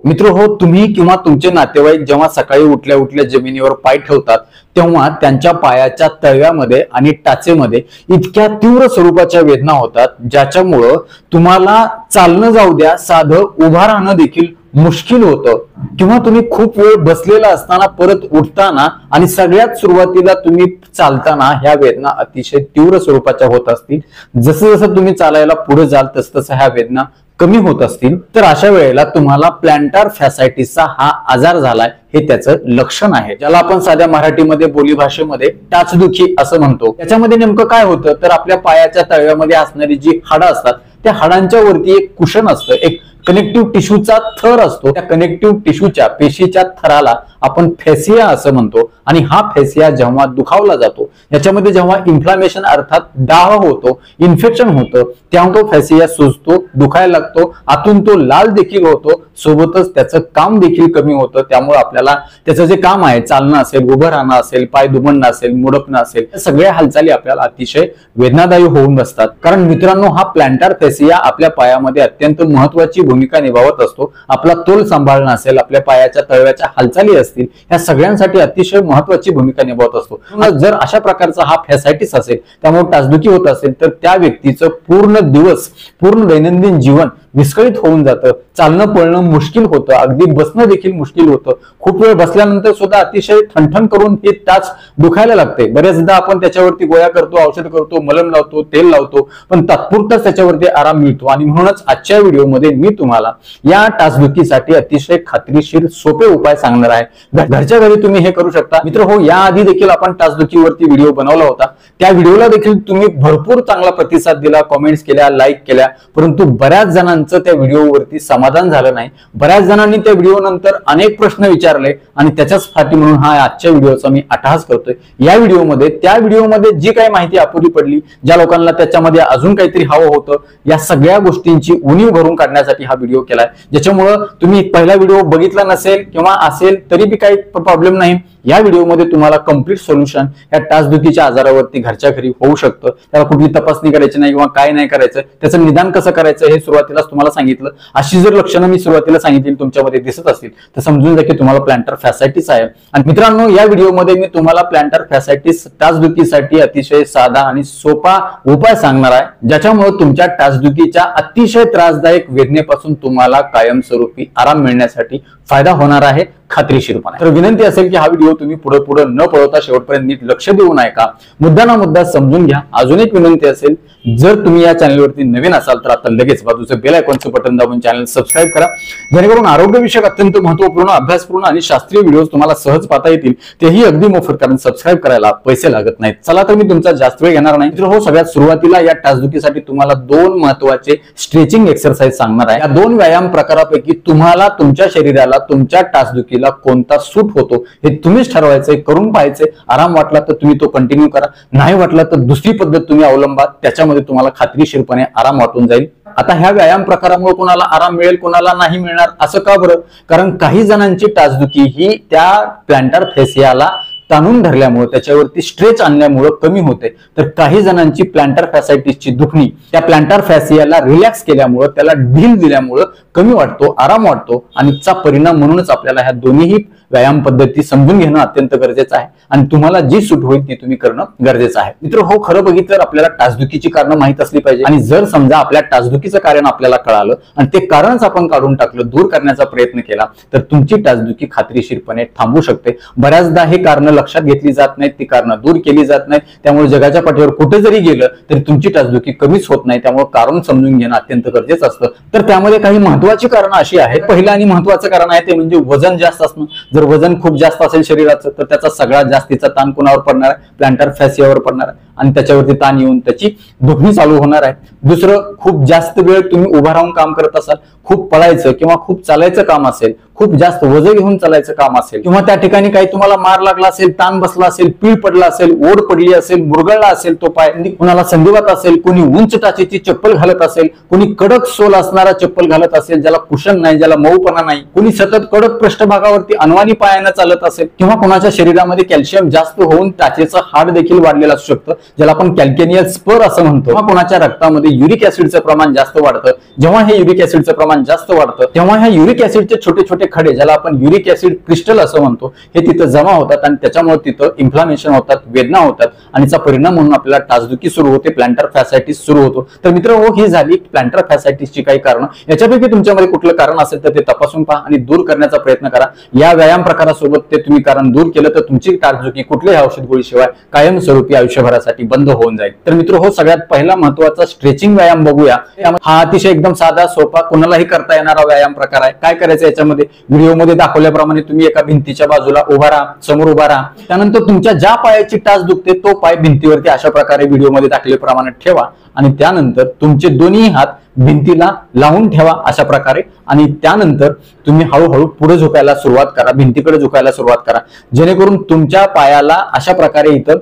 मित्र हो, तुम्ही किंवा तुमचे नातेवाईक जेव्हा सकाळी उठल्या उठल्या जमिनीवर पाय ठेवतात तेव्हा त्यांच्या पायाच्या तळव्यामध्ये आणि टाचेमध्ये इतक्या तीव्र स्वरूपाच्या वेदना होतात ज्याच्यामुळं तुम्हाला चालणं जाऊ द्या, साधं उभा राहणं देखील मुश्किल होतं किंवा तुम्ही खूप वेळ बसलेला असताना परत उठताना आणि सगळ्यात सुरुवातीला तुम्ही चालताना ह्या वेदना अतिशय तीव्र स्वरूपाच्या होत असतील। जसं जसं तुम्ही चालायला पुढे जाल तसं तसं ह्या वेदना कमी होत असतील तर अशा वेळेला तुम्हाला प्लॅंटर फॅसायटिसचा हा आजार झालाय हे त्याचं लक्षण आहे, ज्याला आपण साध्या मराठीमध्ये बोली भाषेमध्ये टाचदुखी असं म्हणतो। त्याच्यामध्ये नेमकं काय होतं तर आपल्या पायाच्या तळव्यामध्ये असणारी जी हाडं असतात त्या हाडांच्या वरती एक कुशन असतं, एक कनेक्टिव्ह टिश्यूचा थर असतो। त्या कनेक्टिव्ह टिश्यूच्या पेशीच्या थराला आपण फेसिया असं म्हणतो आणि हा फेसिया जेव्हा दुखावला जातो याच्यामध्ये जेव्हा इन्फ्लामेशन अर्थात दाह होतो, इन्फेक्शन होतं तेव्हा तो फेसिया सुजतो, दुखायला लागतो, आतून तो लाल देखील होतो, सोबतच त्याचं काम देखील कमी होतं। त्यामुळे आपल्याला त्याचं जे काम आहे चालणं असेल, उभं राहणं असेल, पाय दुमडणं असेल, मुडपणं असेल, सगळ्या हालचाली आपल्याला अतिशय वेदनादायी होऊन बसतात। कारण मित्रांनो हा प्लॅंटर फेसिया आपल्या पायामध्ये अत्यंत महत्वाची भूमिका निभावत असतो। आपला तोल सांभाळणं असेल, आपल्या पायाच्या तळव्याच्या हालचाली असतील, या सगळ्यांसाठी अतिशय महत्वाची भूमिका निभावत असतो। जर अशा प्रकारचा हा फॅसायटिस असेल, त्यामुळे टाचदुखी होत असेल तर त्या व्यक्तीचं पूर्ण दिवस, पूर्ण दैनंदिन जीवन विस्कळीत होऊन जातं, चालणं पळणं मुश्किल होतं, अगदी बसणं देखील मुश्किल होतं। खूप वेळ बसल्यानंतर सुद्धा अतिशय ठणठण करून ही टाच दुखायला लागते। बरेचदा आपण त्याच्यावरती गोळ्या करतो, औषध करतो, मलम लावतो, तेल लावतो, पण तात्पुरताच त्याच्यावरती आराम मिळतो। आणि म्हणूनच आजच्या व्हिडिओमध्ये मी तुम्हाला या टाचदुखीसाठी अतिशय खात्रीशीर सोपे उपाय सांगणार आहे। घरच्या घरी तुम्ही हे करू शकता। मित्र हो, याआधी देखील आपण टाचदुखीवरती व्हिडिओ बनवला होता, त्या व्हिडिओला देखील तुम्ही भरपूर चांगला प्रतिसाद दिला, कमेंट्स केल्या, लाईक केल्या, परंतु बऱ्याच जणांचं त्या व्हिडिओवरती समाधान झालं नाही। बऱ्याच जणांनी त्या व्हिडिओ नंतर अनेक प्रश्न विचारले आणि त्याच्यासाठी म्हणून हा आजच्या व्हिडिओचा मी अट्टहास करतोय। या व्हिडिओमध्ये त्या व्हिडिओमध्ये जी काही माहिती अपुरी पडली, ज्या लोकांना त्याच्यामध्ये अजून काहीतरी हवं होतं, या सगळ्या गोष्टींची उणीव भरून काढण्यासाठी हा व्हिडिओ केलाय। ज्याच्यामुळं तुम्ही पहिला व्हिडिओ बघितला नसेल किंवा असेल तरी बी काही प्रॉब्लेम नाही, या व्हिडिओमध्ये तुम्हाला कंप्लीट सोल्युशन या टाचदुखीच्या आजारावरती घरच्या घरी होऊ शकतं। त्याला कुठली तपासणी करायची नाही किंवा काय नाही करायचं, त्याचं निदान कसं करायचं हे सुरुवातीलाच तुम्हाला सांगितलं। अशी जर लक्षणं मी सुरुवातीला सांगितली तुमच्यामध्ये दिसत असतील तर समजून जा की तुम्हाला प्लॅंटर फॅसायटिस आहे। आणि मित्रांनो, या व्हिडिओमध्ये मी तुम्हाला प्लॅंटर फॅसायटिस टाचदुखीसाठी अतिशय साधा आणि सोपा उपाय सांगणार आहे, ज्याच्यामुळे तुमच्या टाचदुखीच्या अतिशय त्रासदायक वेदनेपासून तुम्हाला कायमस्वरूपी आराम मिळण्यासाठी फायदा होणार आहे, खात्रीशीरपणे। तर विनंती असेल की हा व्हिडिओ तुम्ही पुढे न पळवता शेवटपर्यंत नीट लक्ष देऊन ऐका, मुद्दा ना मुद्दा समजून घ्या। अजून एक विनंती असेल, जर तुम्ही या चॅनलवरती नवीन असाल तर आता लगेच बाजूचं बेल आयकॉनचं बटन दाबून चॅनल सबस्क्राईब करा, जेणेकरून आरोग्यविषयक अत्यंत महत्त्वपूर्ण, अभ्यासपूर्ण आणि शास्त्रीय व्हिडिओ तुम्हाला सहज पाहता येतील, तेही अगदी मोफत, कारण सबस्क्राईब करायला पैसे लागत नाहीत। चला तर मी तुमचा जास्त वेळ घेणार नाही। हो, सगळ्यात सुरुवातीला या टाचदुखीसाठी तुम्हाला दोन महत्त्वाचे स्ट्रेचिंग एक्सरसाइज सांगणार आहे। या दोन व्यायाम प्रकारापैकी तुम्हाला तुमच्या शरीराला, तुमच्या टाचदुखीला कोणता सूट होतो हे तुम्हीच ठरवायचंय, करून पाहायचंय। आराम वाटला तर तुम्ही तो कंटिन्यू करा, नाही वाटला तर दुसरी पद्धत तुम्ही अवलंबा, त्याच्यामध्ये तुम्हाला खात्रीशीरपणे आराम वाटून जाईल। आता ह्या व्यायाम प्रकारामुळे कोणाला आराम मिळेल, कोणाला नाही मिळणार, असं का बरं? कारण काही जणांची टाचदुखी ही त्या प्लॅंटर फेसियाला ताणून धरल्यामुळे, त्याच्यावरती स्ट्रेच आणल्यामुळे कमी होते, तर काही जणांची प्लॅंटर फॅसायटिसची दुखणी त्या प्लॅंटर फॅसियाला रिलॅक्स केल्यामुळे, त्याला ढील दिल्यामुळे कमी वाटतो, आराम वाटतो। आणि चा परिणाम म्हणूनच आपल्याला ह्या दोन्ही व्यायाम पद्धती समजून घेणं अत्यंत गरजेचं आहे आणि तुम्हाला जी सूट होईल ती तुम्ही करणं गरजेचं आहे। मित्र हो, खरं बघितलं तर आपल्याला टाचदुखीची कारणं माहित असली पाहिजे आणि जर समजा आपल्या टाचदुखीचं कारण आपल्याला कळालं आणि ते कारणच आपण काढून टाकलं, दूर करण्याचा प्रयत्न केला, तर तुमची टाचदुखी खात्रीशीरपणे थांबू शकते। बऱ्याचदा हे कारण लक्षात घेतली जात नाहीत, ती कारण दूर केली जात नाहीत, त्यामुळे जगाच्या पाठीवर कुठे जरी गेलं तरी तुमची टाचदुखी कमीच होत नाही। त्यामुळे कारण समजून घेणं अत्यंत गरजेचं असतं। तर त्यामध्ये काही महत्त्वाची कारणं अशी आहेत। पहिलं आणि महत्त्वाचं कारण आहे ते म्हणजे वजन जास्त असणं। जर वजन खूप जास्त असेल शरीराचं तर त्याचा सगळ्यात जास्तीचा ताण कोणावर पडणार आहे? प्लॅंटर फॅसियावर पडणार आहे आणि त्याच्यावरती ताण येऊन त्याची दुखणी चालू होणार आहे। दुसरं, खूप जास्त वेळ तुम्ही उभा राहून काम करत असाल, खूप पळायचं किंवा खूप चालायचं काम असेल, खूप जास्त वजन घेऊन चालायचं काम असेल किंवा त्या ठिकाणी काही तुम्हाला मार लागला असेल, ताण बसला असेल, पीळ पडला असेल, ओढ पडली असेल, मुरगळला असेल तो पाय, कुणाला संधिवात असेल, कोणी उंच टाचेची चप्पल घालत असेल, कोणी कडक सोल असणारा चप्पल घालत असेल, असेल, ज्याला कुशन नाही, ज्याला मऊपणा नाही, कुणी सतत कडक पृष्ठभागावरती अनवाणी पायानं चालत असेल, किंवा कोणाच्या शरीरामध्ये कॅल्शियम जास्त होऊन टाचेचं हाड देखील वाढलेलं असू शकतं, ज्याला आपण कॅल्केनियल स्पर असं म्हणतो, किंवा कोणाच्या रक्तामध्ये युरिक ऍसिडचं प्रमाण जास्त वाढतं. जेव्हा हे युरिक ऍसिडचं प्रमाण जास्त वाढतं तेव्हा ह्या युरिक ऍसिडचे छोटे छोटे खडे, ज्याला आपण युरिक ऍसिड क्रिस्टल असं म्हणतो, हे तिथं जमा होतात आणि त्याच्यामुळे तिथं इन्फ्लामेशन होतात, वेदना होतात आणि याचा परिणाम म्हणून आपल्याला टाचदुखी सुरू होते, प्लॅन्टर फॅसायटिस सुरू होतो. तर मित्रांनो, ही झाली प्लॅन्टर फॅसायटिसची काही कारण. याच्यापैकी तुमच्यामध्ये कुठलं कारण असेल तर ते तपासून पहा आणि दूर करण्याचा प्रयत्न करा. या व्यायाम प्रकारासोबत ते तुम्ही कारण दूर केलं तर तुमची टाचदुखी कुठल्याही औषध गोळीशिवाय कायमस्वरूपी आयुष्यभरासाठी बंद होऊन जाईल. तर मित्र हो, सगळ्यात पहिला महत्त्वाचा स्ट्रेचिंग व्यायाम बघूया. हा अतिशय एकदम साधा, सोपा, कोणालाही करता येणारा व्यायाम प्रकार आहे. काय करायचं, याच्यामध्ये व्हिडिओमध्ये दाखवल्याप्रमाणे तुम्ही एका भिंतीच्या बाजूला उभा राहा, समोर उभा राहा. त्यानंतर तुमच्या ज्या पायाची टाच दुखते तो पाय भिंतीवरती अशा प्रकारे व्हिडिओमध्ये दाखवल्याप्रमाणे ठेवा आणि त्यानंतर तुमचे दोन्ही हात भिंतीला लावून ठेवा अशा प्रकारे. आणि त्यानंतर तुम्ही हळूहळू पुढे झुकायला सुरुवात करा, भिंतीकडे झुकायला सुरुवात करा, जेणेकरून तुमच्या पायाला अशा प्रकारे इथं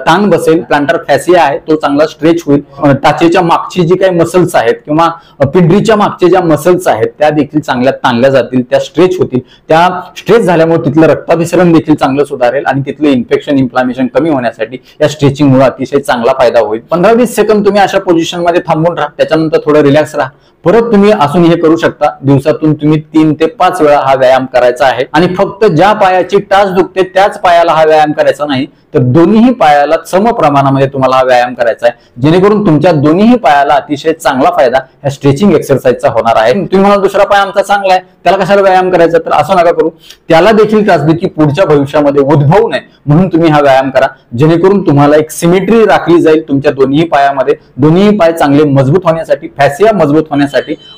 ताण बसेल, प्लांटर फॅसिया आहे तो चांगला स्ट्रेच होईल. टाचेच्या मागची जी काही मसल्स आहेत किंवा पिंडरीच्या मागचे ज्या मसल्स आहेत त्या देखील चांगल्या ताणल्या जातील, त्या स्ट्रेच होतील. त्या स्ट्रेच झाल्यामुळे तिथलं रक्ताभिसरण देखील चांगलं सुधारेल आणि तिथलं इन्फेक्शन, इन्फ्लामेशन कमी होण्यासाठी या स्ट्रेचिंगमुळे अतिशय चांगला फायदा होईल. 15-20 सेकंद तुम्ही अशा पोझिशन मध्ये थांबून राहा, त्याच्यानंतर थोडं रिलॅक्स राहा. परत तुम्ही असून हे करू शकता. दिवसातून तुम्ही 3 ते 5 वेळा हा व्यायाम करायचा आहे आणि फक्त ज्या पायाची टाच दुखते त्याच पायाला हा व्यायाम करायचा नाही, तर दोन्ही पायाला सम प्रमाणामध्ये तुम्हाला हा व्यायाम करायचा आहे, जेणेकरून तुमच्या दोन्ही पायाला अतिशय चांगला फायदा या स्ट्रेचिंग एक्सरसाइजचा होणार आहे. तुम्ही म्हणाल दुसरा पाय आमचा चांगला आहे, त्याला कशाला व्यायाम करायचा, तर असं नका करू. त्याला देखील टाचदुखी पुढच्या भविष्यामध्ये उद्भवू नये म्हणून तुम्ही हा व्यायाम करा, जेणेकरून तुम्हाला एक सिमेट्री राखली जाईल तुमच्या दोन्ही पायामध्ये. दोन्ही पाय चांगले मजबूत होण्यासाठी, फॅसिया मजबूत होण्यासाठी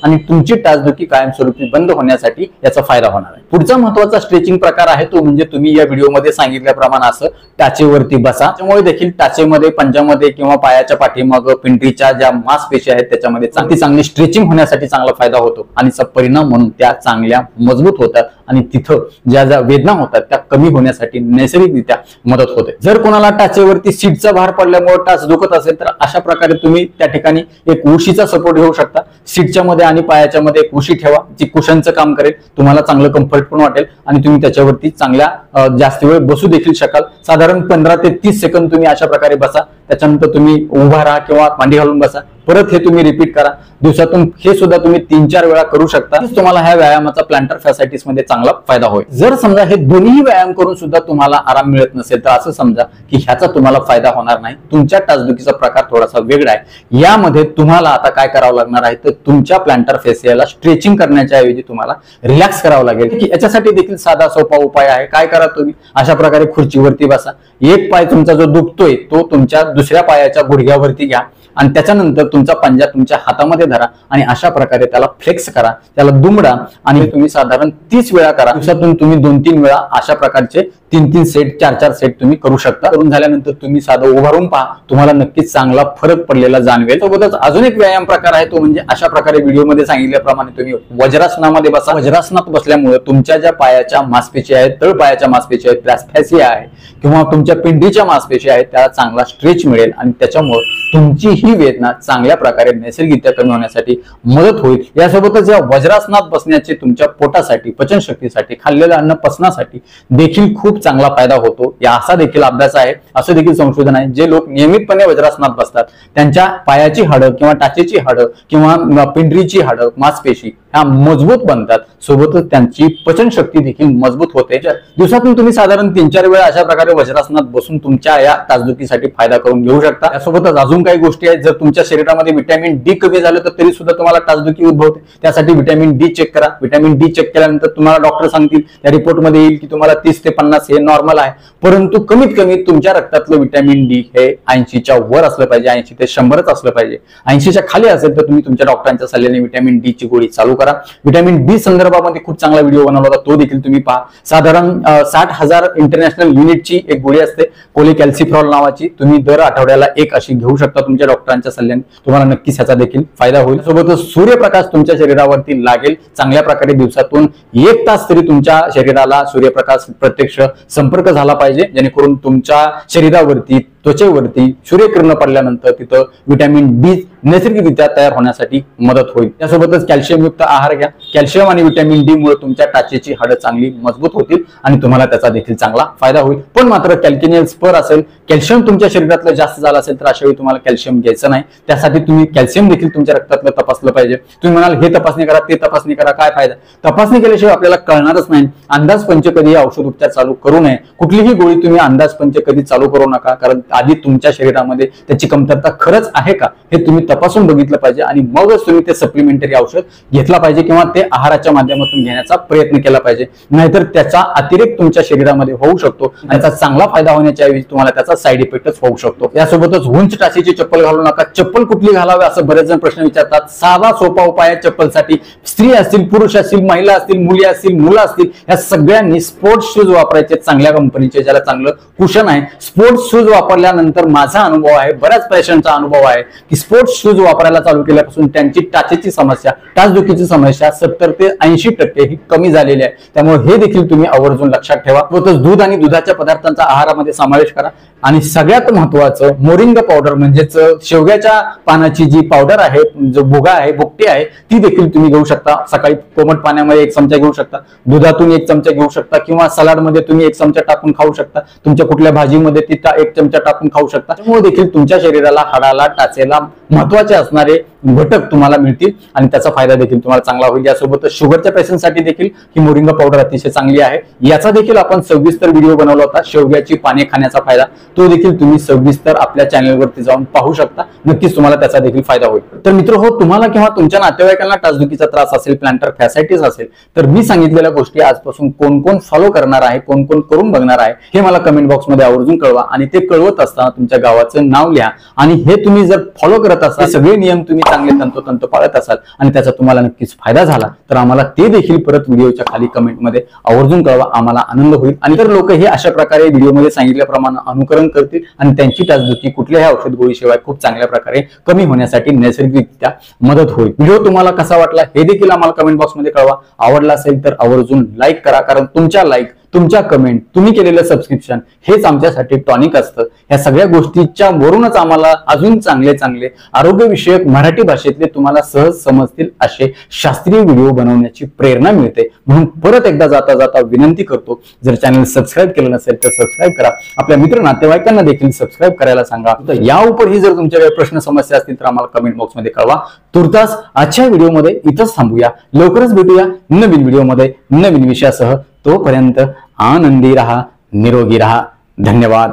आणि तुमची टाचदुखी कायमस्वरूपी बंद होण्यासाठी याचा फायदा होणार आहे. पुढचा महत्त्वाचा स्ट्रेचिंग प्रकार आहे तो म्हणजे तुम्ही या व्हिडिओमध्ये सांगितल्याप्रमाणे असं टाचेवरती बसा. त्यामुळे देखील टाचेमध्ये, पंजामध्ये किंवा पायाच्या पाठीमाग पिंडरीच्या ज्या मांसपेशी आहेत त्याच्यामध्ये चांगली स्ट्रेचिंग होण्यासाठी चांगला फायदा होतो आणि त्याचा परिणाम म्हणून त्या चांगल्या मजबूत होतात आणि तिथं ज्या ज्या वेदना होतात त्या कमी होण्यासाठी नैसर्गिकरित्या मदत होते. जर कोणाला टाचेवरती सीटचा भार पडल्यामुळे टाच दुखत असेल तर अशा प्रकारे तुम्ही त्या ठिकाणी एक उशीचा सपोर्ट घेऊ शकता. सीटच्या मध्ये आणि पायाच्या मध्ये एक उशी ठेवा, जी कुशनचं काम करेल, तुम्हाला चांगलं कम्फर्ट पण वाटेल आणि तुम्ही त्याच्यावरती चांगल्या जास्त वेळ बसू देखील शकाल. साधारण 15 ते 30 सेकंद तुम्ही अशा प्रकारे बसा, त्याच्यानंतर तुम्ही उभा राहा किंवा मांडी घालून बसा. परत हे तुम्ही रिपीट करा. दिवसातून हे सुद्धा तुम्ही 3-4 वेळा करू शकता. तुम्हाला ह्या व्यायामाचा प्लांटर फॅसायटिस मध्ये चांगला फायदा होईल. जर समजा हे दोन्ही व्यायाम करून सुद्धा तुम्हाला आराम मिळत नसेल तर असं समजा की ह्याचा तुम्हाला फायदा होणार नाही, तुमच्या टाचदुखीचा प्रकार थोडासा वेगळा आहे. यामध्ये तुम्हाला आता काय करावं लागणार आहे तर तुमच्या प्लांटर फॅसियाला स्ट्रेचिंग करण्याच्या ऐवजी तुम्हाला रिलॅक्स करावं लागेल. याच्यासाठी देखील साधा सोपा उपाय आहे. काय करा, तुम्ही अशा प्रकारे खुर्चीवरती बसा. एक पाय तुमचा जो दुखतोय तो तुमच्या दुसऱ्या पायाच्या गुडघ्यावरती घ्या आणि त्याच्यानंतर तुमचा पंजा तुमच्या हातामध्ये धरा आणि अशा प्रकारे त्याला फ्लेक्स करा, त्याला दुमडा आणि तुम्ही साधारण 30 वेळा करा. दिवसातून तुम्ही 2-3 वेळा अशा प्रकारचे 3-3 सेट, 4-4 सेट तुम्ही करू शकता. करून झाल्यानंतर तुम्ही साधं उभारून पहा, तुम्हाला नक्कीच चांगला फरक पडलेला जाणवेल. सोबतच अजून एक व्यायाम प्रकार आहे तो म्हणजे अशा प्रकारे व्हिडिओमध्ये सांगितल्याप्रमाणे तुम्ही वज्रासनामध्ये बसा. वज्रासनात बसल्यामुळे तुमच्या ज्या पायाच्या मांसपेशी आहेत, तळ पायाच्या मांसपेशी आहेत, फॅसिया आहे किंवा तुमच्या पिंडीच्या मांसपेशी आहेत त्याला चांगला स्ट्रेच मिळेल आणि त्याच्यामुळे तुमची ही वेदना चांगल्या प्रकारे नैसर्गिकरित्या कमी होण्यासाठी मदत होईल. यासोबतच या वज्रासनात बसण्याचे तुमच्या पोटासाठी, पचनशक्तीसाठी, खाल्लेलं अन्न पचनासाठी देखील खूप चांगला फायदा होतो. या असा देखील अभ्यास आहे, असं देखील संशोधन आहे. जे लोक नियमितपणे वज्रासनात बसतात त्यांच्या पायाची हाडं किंवा टाचेची हाडं किंवा पिंडरीची हाडं, मांसपेशी ह्या मजबूत बनतात. सोबतच त्यांची पचनशक्ती देखील मजबूत होते. दिवसातून तुम्ही साधारण 3-4 वेळा अशा प्रकारे वज्रासनात बसून तुमच्या या टाचदुखीसाठी फायदा करून घेऊ शकता. यासोबतच अजून काही गोष्टी आहेत. जर तुमच्या शरीरामध्ये व्हिटॅमिन डी कमी झालं तर तरी सुद्धा तुम्हाला टाचदुखी उद्भवते. त्यासाठी व्हिटॅमिन डी चेक करा. व्हिटॅमिन डी चेक केल्यानंतर तुम्हाला डॉक्टर सांगतील, त्या रिपोर्टमध्ये येईल की तुम्हाला 30 ते 50 हे नॉर्मल आहे, परंतु कमीत कमी तुमच्या रक्तातलं व्हिटॅमिन डी हे 80च्या वर असलं पाहिजे, 80 ते 100च असलं पाहिजे. 80च्या खाली असेल तर तुम्ही तुमच्या डॉक्टरांच्या सल्ल्याने व्हिटॅमिन डी ची गोळी चालू करा. व्हिटॅमिन डी संदर्भामध्ये खूप चांगला व्हिडिओ बनवला होता, तो देखील तुम्ही पहा. साधारण 60,000 इंटरनॅशनल युनिटची एक गोळी असते कोलिकॅल्सिफ्रॉल नावाची, तुम्ही दर आठवड्याला एक अशी घेऊ शकता तुमच्या डॉक्टरांच्या सल्ल्याने. तुम्हाला नक्कीच ह्याचा देखील फायदा होईल. सोबतच सूर्यप्रकाश तुमच्या शरीरावरती लागेल चांगल्या प्रकारे. दिवसातून 1 तास तरी तुमच्या शरीराला सूर्यप्रकाश प्रत्यक्ष संपर्क झाला पाहिजे, जेणेकरून तुमच्या शरीरावरती त्वचेवरती सूर्यकिरण पडल्यानंतर तिथं व्हिटॅमिन डी नैसर्गिकरित्या तयार होण्यासाठी मदत होईल। त्यासोबतच कॅल्शियम युक्त आहार घ्या। कॅल्शियम आणि व्हिटॅमिन डी मुळे तुमच्या टाचेची हाडं चांगली मजबूत होतील आणि तुम्हाला त्याचा देखील चांगला फायदा होईल। पण मात्र कॅल्किनियल स्पर असेल, कॅल्शियम तुमच्या शरीरातलं जास्त झालं असेल तर अशा वेळी तुम्हाला कॅल्शियम घ्यायचं नाही। त्यासाठी तुम्ही कॅल्शियम देखील तुमच्या रक्तातलं तपासलं पाहिजे। तुम्ही म्हणाल हे तपासणी करा ते तपासणी करा, काय फायदा? तपासणी केल्याशिवाय आपल्याला कळणारच नाही। अंदाजपंच कधी औषध उपचार चालू करू नये। कुठलीही गोळी तुम्ही अंदाजपंच कधी चालू करू नका, कारण आधी तुमच्या शरीरामध्ये त्याची कमतरता खरंच आहे का हे तुम्ही तपासून बघितलं पाहिजे आणि मगच तुम्ही ते सप्लिमेंटरी औषध घेतला पाहिजे किंवा ते आहाराच्या माध्यमातून घेण्याचा प्रयत्न केला पाहिजे। नाहीतर त्याचा अतिरेक तुमच्या शरीरामध्ये होऊ शकतो आणि त्याचा चांगला फायदा होण्याच्या ऐवजी तुम्हाला त्याचा साईड इफेक्टच होऊ शकतो। यासोबतच उंच टाचेची चप्पल घालू नका। चप्पल कुठली घालावी असं बरेच जण प्रश्न विचारतात। साधा सोपा उपाय आहे चप्पलसाठी। स्त्री असतील, पुरुष असतील, महिला असतील, मुली असतील, मुलं असतील, या सगळ्यांनी स्पोर्ट्स शूज वापरायचे, चांगल्या कंपनीचे, ज्याला चांगलं कुशन आहे। स्पोर्ट्स शूज वापरल्यानंतर माझा अनुभव आहे, बऱ्याच पेशंटचा अनुभव आहे की स्पोर्ट्स शूज वापरायला चालू केल्यापासून त्यांची टाचेची समस्या, टाचदुखीची समस्या 70 ते 80% ही कमी झालेली आहे। त्यामुळे हे देखील तुम्ही आवर्जून लक्षात ठेवा। तसंच दूध आणि दुधाच्या पदार्थांचा आहारामध्ये समावेश करा आणि सगळ्यात महत्त्वाचं मोरिंगा पावडर म्हणजेच शेवग्याच्या पानाची जी पावडर आहे, जो भुगा आहे, भुकटी आहे, ती देखील तुम्ही घेऊ शकता। सकाळी कोमट पाण्यामध्ये 1 चमचा घेऊ शकता, दुधातून 1 चमचा घेऊ शकता किंवा सलाडमध्ये तुम्ही 1 चमचा टाकून खाऊ शकता। तुमच्या कुठल्या भाजीमध्ये ती 1 चमचा टाकून खाऊ शकता। त्यामुळे देखील तुमच्या शरीराला, हाडाला, टाचेला महत्त्वाचे असणारे घटक तुम्हाला मिळतील आणि त्याचा फायदा देखील तुम्हाला चांगला होईल। यासोबतच शुगरच्या पेशंटसाठी देखील ही मोरिंगा पावडर अतिशय चांगली आहे। याचा देखील आपण सविस्तर व्हिडिओ बनवला होता, शेवग्याची पाने खाण्याचा फायदा। तो देखील तुम्ही सविस्तर आपल्या चॅनलवरती जाऊन पाहू शकता। नक्कीच तुम्हाला त्याचा देखील फायदा होईल। तर मित्र हो, तुम्हाला किंवा तुमच्या नातेवाईकांना टाचदुखीचा त्रास असेल, प्लॅन्टर फॅसायटिस असेल, तर मी सांगितलेल्या गोष्टी आजपासून कोण कोण फॉलो करणार आहे, कोण कोण करून बघणार आहे, हे मला कमेंट बॉक्समध्ये आवर्जून कळवा आणि ते कळवत असताना तुमच्या गावाचं नाव लिहा आणि हे तुम्ही जर फॉलो करत असाल, सगळे नियम तुम्ही चांगले तंतोतंत पाळत असाल आणि त्याचा तुम्हाला नक्कीच फायदा झाला तर आम्हाला ते देखील परत व्हिडिओच्या खाली कमेंटमध्ये आवर्जून कळवा, आम्हाला आनंद होईल। आणि इतर लोक हे अशा प्रकारे व्हिडिओमध्ये सांगितल्याप्रमाणे अनुकरण करतील आणि त्यांची टाचदुखी कुठल्याही औषध गोळीशिवाय खूप चांगल्या प्रकारे कमी होण्यासाठी नैसर्गिकरित्या मदत होईल। व्हिडिओ तुम्हाला कसा वाटला हे देखील आम्हाला कमेंट बॉक्समध्ये कळवा। आवडला असेल तर आवर्जून लाईक करा, कारण तुमच्या लाईक, तुमच्या कमेंट, तुम्ही केलेलं सबस्क्रिप्शन हेच आमच्यासाठी टॉनिक असतं। या सगळ्या गोष्टीच्या वरूनच आम्हाला अजून चांगले चांगले आरोग्यविषयक मराठी भाषेतले तुम्हाला सहज समजतील असे शास्त्रीय व्हिडिओ बनवण्याची प्रेरणा मिळते। म्हणून परत एकदा जाता जाता विनंती करतो, जर चॅनल सबस्क्राईब केलं नसेल तर सबस्क्राईब करा। आपल्या मित्र नातेवाईकांना देखील सबस्क्राईब करायला सांगा। तर या उपरही जर तुमच्या काही प्रश्न समस्या असतील तर आम्हाला कमेंट बॉक्समध्ये कळवा। तुर्तास आजच्या व्हिडिओमध्ये इथंच थांबूया। लवकरच भेटूया नवीन व्हिडिओमध्ये नवीन विषयासह। तोपर्यंत आनंदी रहा, निरोगी रहा। धन्यवाद।